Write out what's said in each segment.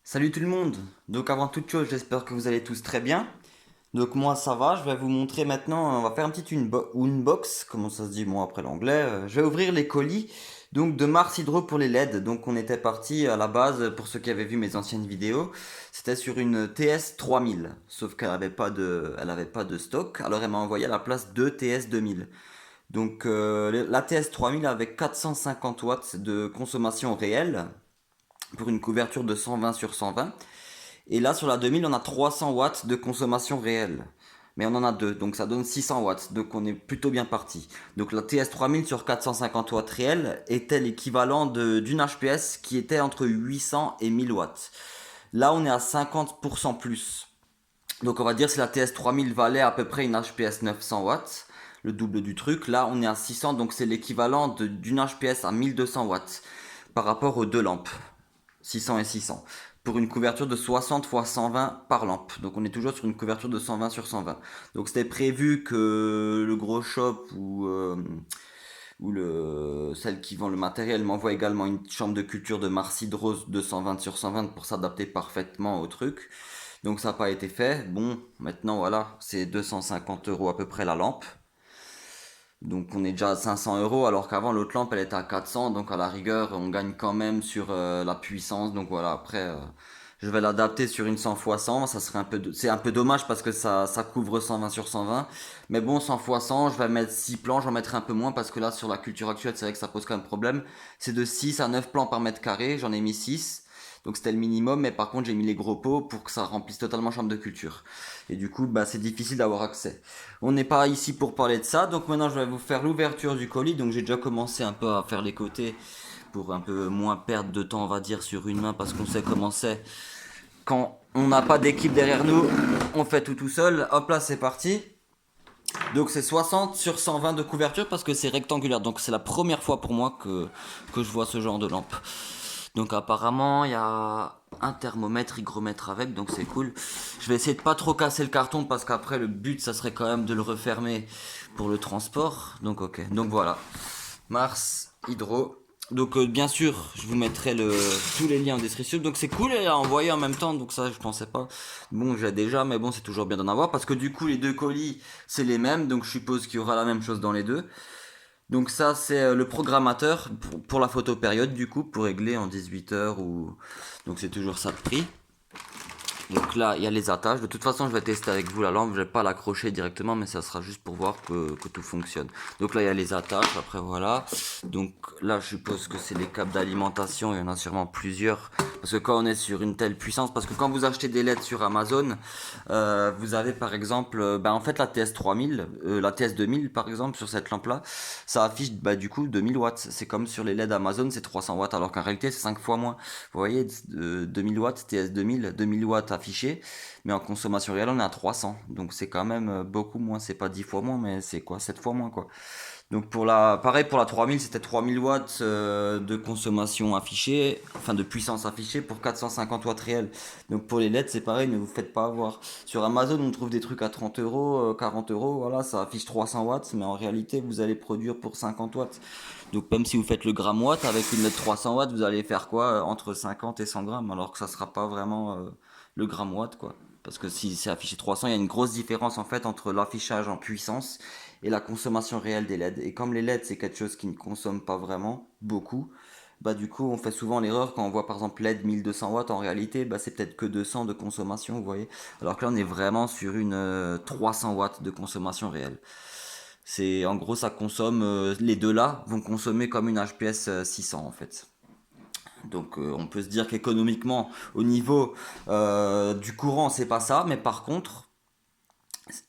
Salut tout le monde. Donc avant toute chose, j'espère que vous allez tous très bien. Donc moi ça va, je vais vous montrer maintenant, on va faire un petit unbox, comment ça se dit moi après l'anglais. Je vais ouvrir les colis donc de Mars Hydro pour les LED. Donc on était parti à la base, pour ceux qui avaient vu mes anciennes vidéos, c'était sur une TS 3000, sauf elle avait pas de stock, alors elle m'a envoyé à la place deux TS 2000. Donc la TS 3000 avec 450 watts de consommation réelle pour une couverture de 120 sur 120. Et là, sur la 2000, on a 300 watts de consommation réelle. Mais on en a deux, donc ça donne 600 watts. Donc on est plutôt bien parti. Donc la TS 3000 sur 450 watts réels était l'équivalent d'une HPS qui était entre 800 et 1000 watts. Là, on est à 50% plus. Donc on va dire si la TS 3000 valait à peu près une HPS 900 watts, le double du truc, là on est à 600, donc c'est l'équivalent d'une HPS à 1200 watts par rapport aux deux lampes. 600 et 600, pour une couverture de 60 x 120 par lampe. Donc on est toujours sur une couverture de 120 sur 120. Donc c'était prévu que le gros shop ou celle qui vend le matériel m'envoie également une chambre de culture de Marcidrose de 120 sur 120 pour s'adapter parfaitement au truc. Donc ça n'a pas été fait. Bon, maintenant voilà, c'est 250 € à peu près la lampe. Donc on est déjà à 500 € alors qu'avant l'autre lampe elle était à 400, donc à la rigueur on gagne quand même sur la puissance. Donc voilà, après je vais l'adapter sur une 100 x 100, ça serait c'est un peu dommage parce que ça couvre 120 sur 120. Mais bon, 100 x 100, je vais mettre 6 plans, j'en mettrai un peu moins parce que là sur la culture actuelle c'est vrai que ça pose quand même problème. C'est de 6 à 9 plans par mètre carré, j'en ai mis 6. Donc c'était le minimum, mais par contre j'ai mis les gros pots pour que ça remplisse totalement chambre de culture. Et du coup, bah, c'est difficile d'avoir accès. On n'est pas ici pour parler de ça, donc maintenant je vais vous faire l'ouverture du colis. Donc j'ai déjà commencé un peu à faire les côtés pour un peu moins perdre de temps, on va dire, sur une main, parce qu'on sait comment c'est. Quand on n'a pas d'équipe derrière nous, on fait tout seul. Hop là, c'est parti. Donc c'est 60 sur 120 de couverture parce que c'est rectangulaire. Donc c'est la première fois pour moi que je vois ce genre de lampe. Donc apparemment il y a un thermomètre, hygromètre avec, donc c'est cool. Je vais essayer de pas trop casser le carton parce qu'après le but ça serait quand même de le refermer pour le transport. Donc ok, donc voilà. Mars, Hydro. Donc bien sûr, je vous mettrai tous les liens en description. Donc c'est cool à envoyer en même temps, donc ça je pensais pas. Bon, j'ai déjà, mais bon, c'est toujours bien d'en avoir parce que du coup les deux colis c'est les mêmes, donc je suppose qu'il y aura la même chose dans les deux. Donc ça c'est le programmateur pour la photo période du coup, pour régler en 18 heures ou... Donc c'est toujours ça de prix. Donc là, il y a les attaches. De toute façon, je vais tester avec vous la lampe. Je vais pas l'accrocher directement, mais ça sera juste pour voir que tout fonctionne. Donc là, il y a les attaches. Après, voilà. Donc là, je suppose que c'est les câbles d'alimentation. Il y en a sûrement plusieurs. Parce que quand on est sur une telle puissance, parce que quand vous achetez des LED sur Amazon, vous avez par exemple, en fait, la TS 3000, la TS 2000 par exemple, sur cette lampe-là, ça affiche du coup 2000 watts. C'est comme sur les LED Amazon, c'est 300 watts, alors qu'en réalité, c'est 5 fois moins. Vous voyez, 2000 watts, TS 2000, 2000 watts affichés, mais en consommation réelle, on est à 300. Donc c'est quand même beaucoup moins. C'est pas 10 fois moins, mais c'est quoi, 7 fois moins, quoi. Donc pareil pour la 3000, c'était 3000 watts de consommation affichée, enfin de puissance affichée pour 450 watts réels. Donc pour les LED, c'est pareil, ne vous faites pas avoir. Sur Amazon, on trouve des trucs à 30 €, 40 €, voilà, ça affiche 300 watts, mais en réalité, vous allez produire pour 50 watts. Donc même si vous faites le gramme watt avec une LED 300 watts, vous allez faire quoi, entre 50 et 100 grammes, alors que ça sera pas vraiment le gramme watt, quoi. Parce que si c'est affiché 300, il y a une grosse différence en fait entre l'affichage en puissance et la consommation réelle des LED. Et comme les LED c'est quelque chose qui ne consomme pas vraiment beaucoup, bah du coup on fait souvent l'erreur quand on voit par exemple LED 1200 watts, en réalité bah c'est peut-être que 200 de consommation, vous voyez. Alors que là on est vraiment sur une 300 watts de consommation réelle. C'est en gros ça consomme, les deux là vont consommer comme une HPS 600 en fait. Donc on peut se dire qu'économiquement, au niveau du courant, c'est pas ça, mais par contre,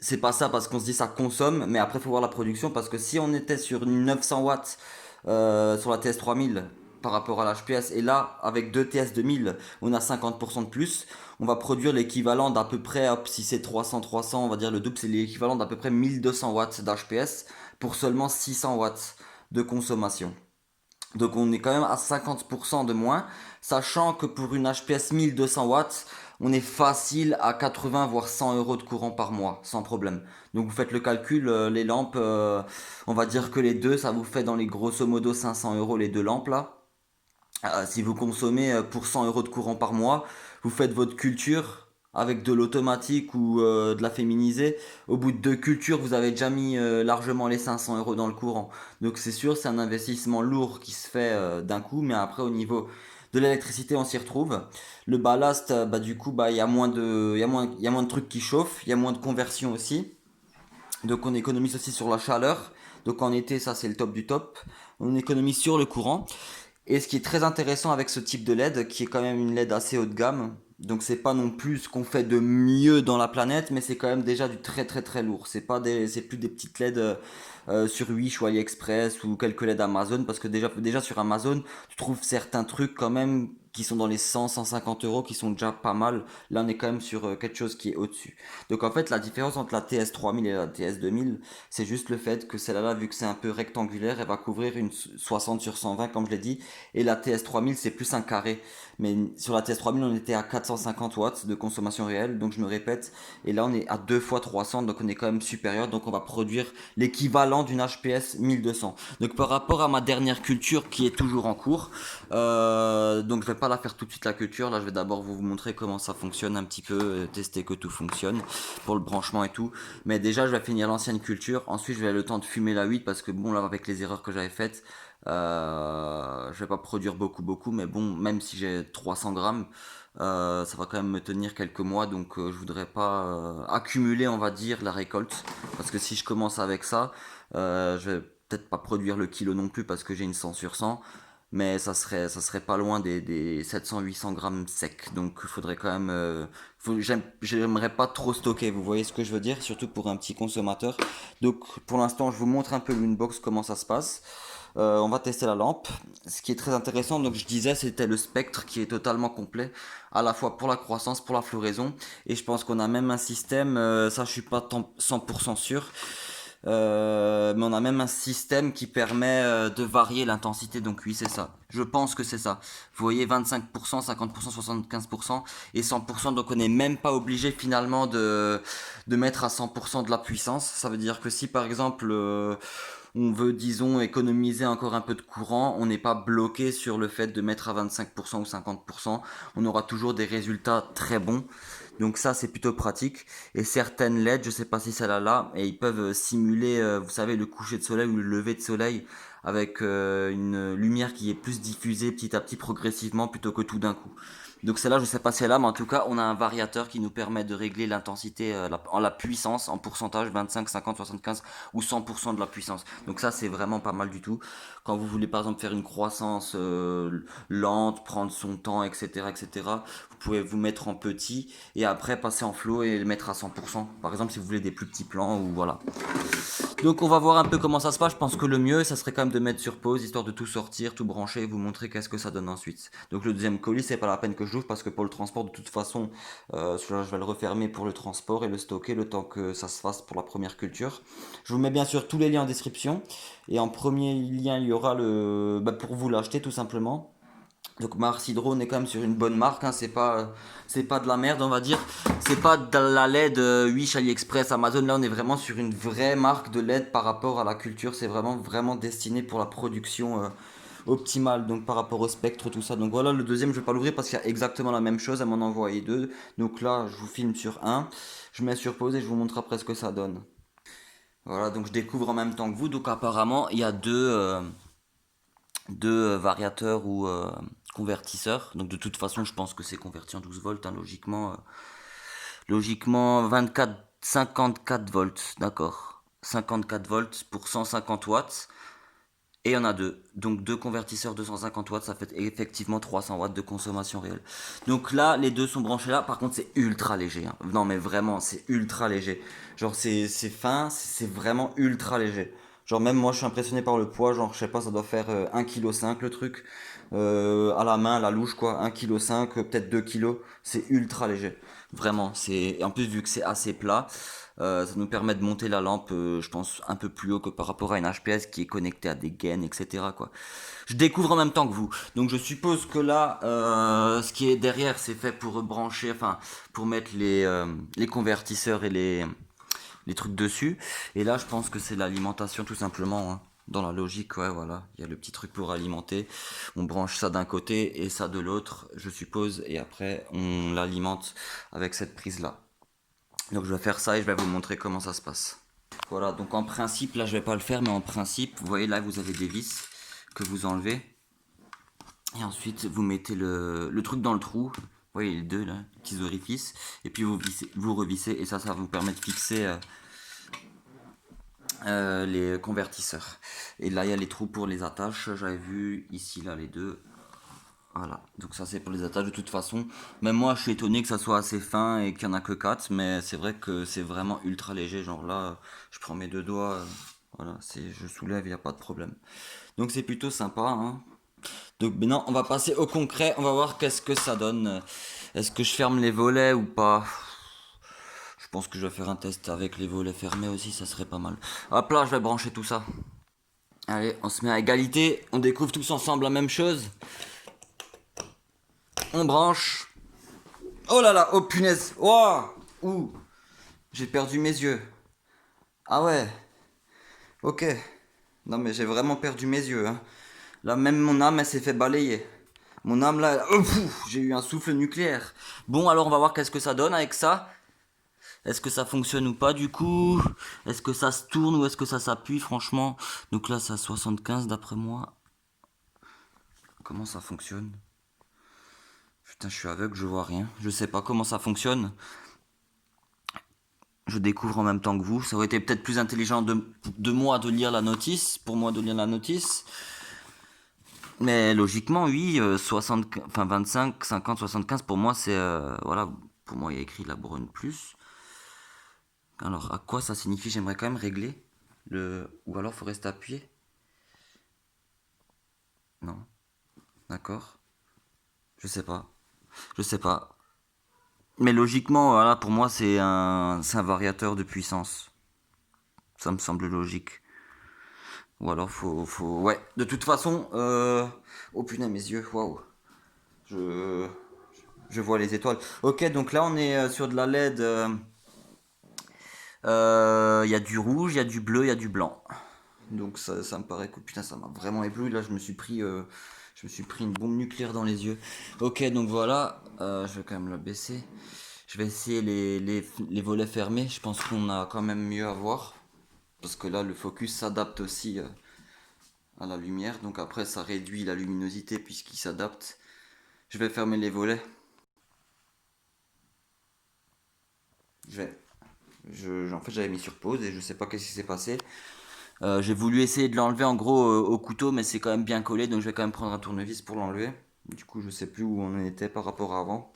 c'est pas ça parce qu'on se dit ça consomme, mais après il faut voir la production parce que si on était sur une 900 watts sur la TS 3000 par rapport à l'HPS et là avec deux TS 2000 on a 50% de plus, on va produire l'équivalent d'à peu près, hop, si c'est 300 on va dire le double, c'est l'équivalent d'à peu près 1200 watts d'HPS pour seulement 600 watts de consommation. Donc on est quand même à 50% de moins, sachant que pour une HPS 1200 watts, on est facile à 80 voire 100 € de courant par mois, sans problème. Donc vous faites le calcul, les lampes, on va dire que les deux, ça vous fait dans les grosso modo 500 € les deux lampes là. Si vous consommez pour 100 euros de courant par mois, vous faites votre culture avec de l'automatique ou de la féminisée. Au bout de deux cultures, vous avez déjà mis largement les 500 euros dans le courant. Donc c'est sûr, c'est un investissement lourd qui se fait d'un coup, mais après au niveau de l'électricité, on s'y retrouve. Le ballast, bah, du coup, bah, il y a moins de, il y a moins de trucs qui chauffent, il y a moins de conversion aussi. Donc on économise aussi sur la chaleur. Donc en été, ça c'est le top du top. On économise sur le courant. Et ce qui est très intéressant avec ce type de LED, qui est quand même une LED assez haut de gamme, donc c'est pas non plus ce qu'on fait de mieux dans la planète, mais c'est quand même déjà du très très très lourd. C'est plus des petites LED sur Wish ou AliExpress ou quelques LED Amazon, parce que déjà sur Amazon, tu trouves certains trucs quand même qui sont dans les 100, 150 euros, qui sont déjà pas mal. Là, on est quand même sur quelque chose qui est au-dessus. Donc en fait, la différence entre la TS3000 et la TS2000, c'est juste le fait que celle-là, vu que c'est un peu rectangulaire, elle va couvrir une 60 sur 120, comme je l'ai dit, et la TS3000, c'est plus un carré. Mais sur la TS3000, on était à 450 watts de consommation réelle, donc je me répète, et là on est à 2 fois 300, donc on est quand même supérieur, donc on va produire l'équivalent d'une HPS 1200. Donc par rapport à ma dernière culture qui est toujours en cours, donc je vais pas la faire tout de suite la culture, là je vais d'abord vous montrer comment ça fonctionne un petit peu, tester que tout fonctionne pour le branchement et tout. Mais déjà je vais finir l'ancienne culture, ensuite je vais le temps de fumer la 8 parce que bon là avec les erreurs que j'avais faites, je vais pas produire beaucoup, mais bon, même si j'ai 300 grammes, ça va quand même me tenir quelques mois, donc je voudrais pas accumuler, on va dire, la récolte, parce que si je commence avec ça, je vais peut-être pas produire le kilo non plus parce que j'ai une 100 sur 100, mais ça serait pas loin des 700-800 grammes secs, donc il faudrait quand même, j'aimerais pas trop stocker, vous voyez ce que je veux dire, surtout pour un petit consommateur. Donc pour l'instant, je vous montre un peu l'unbox, comment ça se passe. On va tester la lampe. Ce qui est très intéressant, donc je disais, c'était le spectre qui est totalement complet, à la fois pour la croissance, pour la floraison. Et je pense qu'on a même un système, ça je suis pas 100% sûr, mais on a même un système qui permet de varier l'intensité. Donc oui, c'est ça. Je pense que c'est ça. Vous voyez, 25%, 50%, 75% et 100%. Donc on n'est même pas obligé finalement de mettre à 100% de la puissance. Ça veut dire que si par exemple on veut, disons, économiser encore un peu de courant, on n'est pas bloqué sur le fait de mettre à 25% ou 50%. On aura toujours des résultats très bons. Donc ça, c'est plutôt pratique. Et certaines LED, je sais pas si celle-là là, et ils peuvent simuler, vous savez, le coucher de soleil ou le lever de soleil avec une lumière qui est plus diffusée petit à petit progressivement plutôt que tout d'un coup. Donc celle-là, je sais pas si elle a, mais en tout cas, on a un variateur qui nous permet de régler l'intensité en la puissance, en pourcentage, 25, 50, 75 ou 100% de la puissance. Donc ça, c'est vraiment pas mal du tout. Quand vous voulez par exemple faire une croissance lente, prendre son temps, etc., etc., vous pouvez vous mettre en petit et après passer en flow et le mettre à 100%. Par exemple, si vous voulez des plus petits plans ou voilà. Donc on va voir un peu comment ça se passe. Je pense que le mieux, ça serait quand même de mettre sur pause, histoire de tout sortir, tout brancher et vous montrer qu'est-ce que ça donne ensuite. Donc le deuxième colis, c'est pas la peine que je l'ouvre parce que pour le transport, de toute façon, celui-là, je vais le refermer pour le transport et le stocker le temps que ça se fasse pour la première culture. Je vous mets bien sûr tous les liens en description. Et en premier lien, il y aura pour vous l'acheter tout simplement. Donc Mars Hydro, on est quand même sur une bonne marque, hein, c'est pas de la merde, on va dire. C'est pas de la LED Wish, AliExpress, Amazon. Là, on est vraiment sur une vraie marque de LED par rapport à la culture. C'est vraiment destiné pour la production optimale, donc par rapport au spectre, tout ça. Donc voilà, le deuxième, je vais pas l'ouvrir parce qu'il y a exactement la même chose. Elle m'en a envoyé deux. Donc là, je vous filme sur un, je mets sur pause et je vous montre après ce que ça donne. Voilà, donc je découvre en même temps que vous. Donc apparemment, il y a deux variateurs ou convertisseurs. Donc de toute façon, je pense que c'est converti en 12 volts, hein, logiquement. Logiquement, 24, 54 volts, d'accord. 54 volts pour 150 watts. Et il y en a deux. Donc deux convertisseurs 250 watts, ça fait effectivement 300 watts de consommation réelle. Donc là, les deux sont branchés là. Par contre, c'est ultra léger, hein. Non, mais vraiment, c'est ultra léger. Genre, c'est fin, c'est vraiment ultra léger. Genre, même moi, je suis impressionné par le poids. Genre, je sais pas, ça doit faire 1,5 kg le truc. À la main, à la louche, quoi. 1,5 kg, peut-être 2 kg. C'est ultra léger. Vraiment. Et en plus, vu que c'est assez plat, ça nous permet de monter la lampe, je pense, un peu plus haut que par rapport à une HPS qui est connectée à des gaines, etc., quoi. Je découvre en même temps que vous. Donc je suppose que là, ce qui est derrière, c'est fait pour brancher, enfin, pour mettre les convertisseurs et les trucs dessus. Et là, je pense que c'est l'alimentation tout simplement, hein. Dans la logique, ouais, voilà. Il y a le petit truc pour alimenter. On branche ça d'un côté et ça de l'autre, je suppose. Et après, on l'alimente avec cette prise-là. Donc je vais faire ça et je vais vous montrer comment ça se passe. Voilà, donc en principe, là je vais pas le faire, mais en principe, vous voyez là, vous avez des vis que vous enlevez. Et ensuite, vous mettez le truc dans le trou. Vous voyez les deux là, petits orifices. Et puis vous revissez et ça vous permet de fixer les convertisseurs. Et là, il y a les trous pour les attaches. J'avais vu ici, là, les deux. Voilà, donc ça c'est pour les attaches de toute façon. Même moi je suis étonné que ça soit assez fin et qu'il n'y en a que 4, mais c'est vrai que c'est vraiment ultra léger. Genre là, je prends mes deux doigts, voilà, je soulève, il n'y a pas de problème. Donc c'est plutôt sympa, hein. Donc maintenant on va passer au concret, on va voir qu'est-ce que ça donne. Est-ce que je ferme les volets ou pas? Je pense que je vais faire un test avec les volets fermés aussi, ça serait pas mal. Hop là, je vais brancher tout ça. Allez, on se met à égalité, on découvre tous ensemble la même chose. On branche. Oh là là, oh punaise. Oh, ouh, j'ai perdu mes yeux. Ah ouais, ok. Non mais j'ai vraiment perdu mes yeux, hein. Là même mon âme elle s'est fait balayer. Mon âme là, oh, j'ai eu un souffle nucléaire. Bon alors on va voir qu'est-ce que ça donne avec ça. Est-ce que ça fonctionne ou pas du coup? Est-ce que ça se tourne ou est-ce que ça s'appuie franchement? Donc là c'est à 75 d'après moi. Comment ça fonctionne? Putain je suis aveugle, je vois rien. Je sais pas comment ça fonctionne. Je découvre en même temps que vous. Ça aurait été peut-être plus intelligent de moi de lire la notice, pour moi de lire la notice. Mais logiquement, oui, 60, enfin 25, 50, 75, pour moi, c'est... voilà, pour moi, il y a écrit la Brune Plus. Alors, à quoi ça signifie? J'aimerais quand même régler. Ou alors, faut rester appuyé. Non, d'accord. Je sais pas. Je sais pas. Mais logiquement, voilà, pour moi, c'est un variateur de puissance. Ça me semble logique. Ou alors ouais. De toute façon, oh punain, mes yeux, waouh. Je... Je vois les étoiles. Ok, donc là on est sur de la LED. Il y a du rouge, il y a du bleu, il y a du blanc. Donc ça me paraît cool. Putain, ça m'a vraiment ébloui. Là, je me suis pris une bombe nucléaire dans les yeux. Ok, donc voilà. Je vais quand même la baisser. Je vais essayer les volets fermés. Je pense qu'on a quand même mieux à voir. Parce que là, le focus s'adapte aussi à la lumière. Donc après, ça réduit la luminosité puisqu'il s'adapte. Je vais fermer les volets. Je vais. En fait, j'avais mis sur pause et je sais pas qu'est-ce qui s'est passé. J'ai voulu essayer de l'enlever en gros au couteau, mais c'est quand même bien collé, donc je vais quand même prendre un tournevis pour l'enlever. Du coup, je sais plus où on en était par rapport à avant.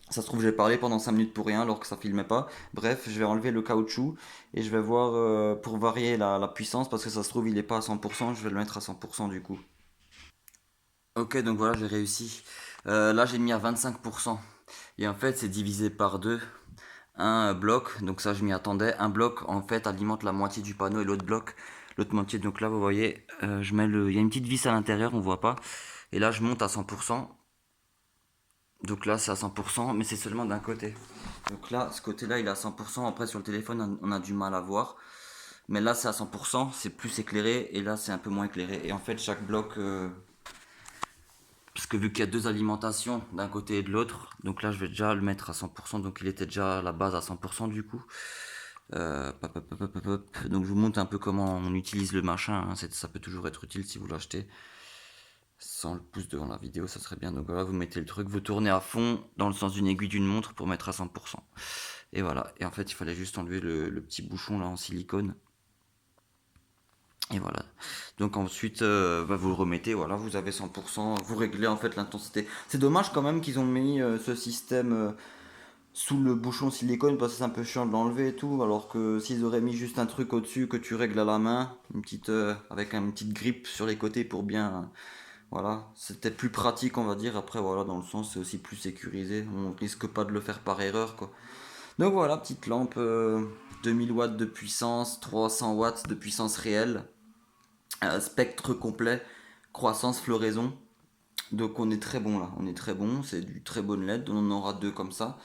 Ça se trouve, j'ai parlé pendant 5 minutes pour rien alors que ça filmait pas. Bref, je vais enlever le caoutchouc et je vais voir pour varier la puissance parce que ça se trouve, il est pas à 100%. Je vais le mettre à 100% du coup. Ok, donc voilà, j'ai réussi. Là, j'ai mis à 25%. Et en fait, c'est divisé par deux. Un bloc, donc ça je m'y attendais, un bloc en fait alimente la moitié du panneau et l'autre bloc l'autre moitié. Donc là vous voyez, il y a une petite vis à l'intérieur, on voit pas. Et là je monte à 100%. Donc là c'est à 100%, mais c'est seulement d'un côté. Donc là, ce côté-là il est à 100%. Après sur le téléphone on a du mal à voir. Mais là c'est à 100%, c'est plus éclairé et là c'est un peu moins éclairé. Et en fait chaque bloc, parce que vu qu'il y a deux alimentations d'un côté et de l'autre, donc là je vais déjà le mettre à 100%. Donc il était déjà à la base à 100% du coup. Donc je vous montre un peu comment on utilise le machin, hein. Ça peut toujours être utile si vous l'achetez. Sans le pouce devant la vidéo, ça serait bien. Donc voilà, vous mettez le truc, vous tournez à fond dans le sens d'une aiguille d'une montre pour mettre à 100%. Et voilà. Et en fait, il fallait juste enlever le petit bouchon là en silicone. Et voilà. Donc ensuite, vous le remettez, voilà, vous avez 100%, vous réglez en fait l'intensité. C'est dommage quand même qu'ils ont mis ce système sous le bouchon silicone parce que c'est un peu chiant de l'enlever et tout. Alors que s'ils auraient mis juste un truc au-dessus que tu règles à la main, avec une petite grippe sur les côtés pour bien. Voilà, c'était plus pratique on va dire. Après voilà, dans le sens c'est aussi plus sécurisé. On risque pas de le faire par erreur quoi. Donc voilà, petite lampe 2000 watts de puissance, 300 watts de puissance réelle, spectre complet, croissance, floraison. Donc on est très bon là, on est très bon, c'est du très bonne LED, on en aura deux comme ça.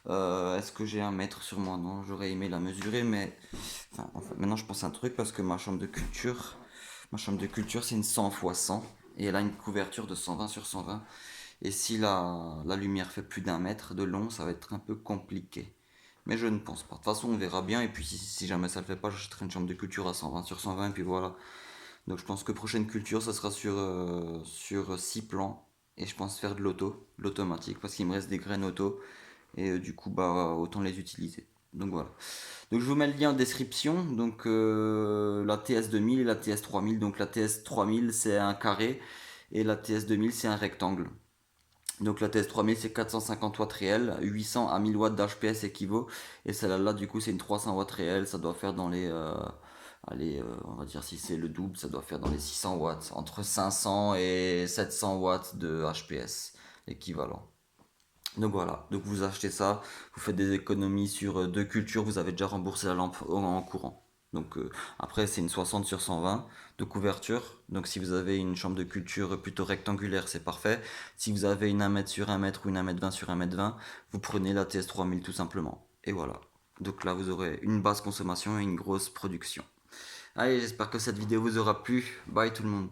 Est-ce que j'ai un mètre sur moi? Non, j'aurais aimé la mesurer, mais enfin, maintenant je pense à un truc parce que ma chambre de culture, Ma chambre de culture, c'est une 100 x 100 et elle a une couverture de 120 sur 120. Et si la lumière fait plus d'1 mètre de long, ça va être un peu compliqué. Mais je ne pense pas. De toute façon, on verra bien. Et puis, si jamais ça le fait pas, j'achèterai une chambre de culture à 120 sur 120. Et puis voilà. Donc, je pense que prochaine culture, ça sera sur 6 plans. Et je pense faire de l'automatique. Parce qu'il me reste des graines auto. Et du coup, bah, autant les utiliser. Donc voilà. Donc je vous mets le lien en description. Donc la TS 2000 et la TS 3000. Donc la TS 3000 c'est un carré et la TS 2000 c'est un rectangle. Donc la TS 3000 c'est 450 watts réels, 800 à 1000 watts d'HPS équivaut. Et celle-là du coup c'est une 300 watts réels, ça doit faire dans les... allez, on va dire si c'est le double, ça doit faire dans les 600 watts. Entre 500 et 700 watts de HPS équivalent. Donc voilà, donc vous achetez ça, vous faites des économies sur deux cultures, vous avez déjà remboursé la lampe en courant. Donc après c'est une 60 sur 120 de couverture. Donc si vous avez une chambre de culture plutôt rectangulaire, c'est parfait. Si vous avez une 1 mètre sur 1 mètre ou une 1 m 20 sur 1 m 20, vous prenez la TS 3000 tout simplement. Et voilà. Donc là vous aurez une basse consommation et une grosse production. Allez, j'espère que cette vidéo vous aura plu. Bye tout le monde.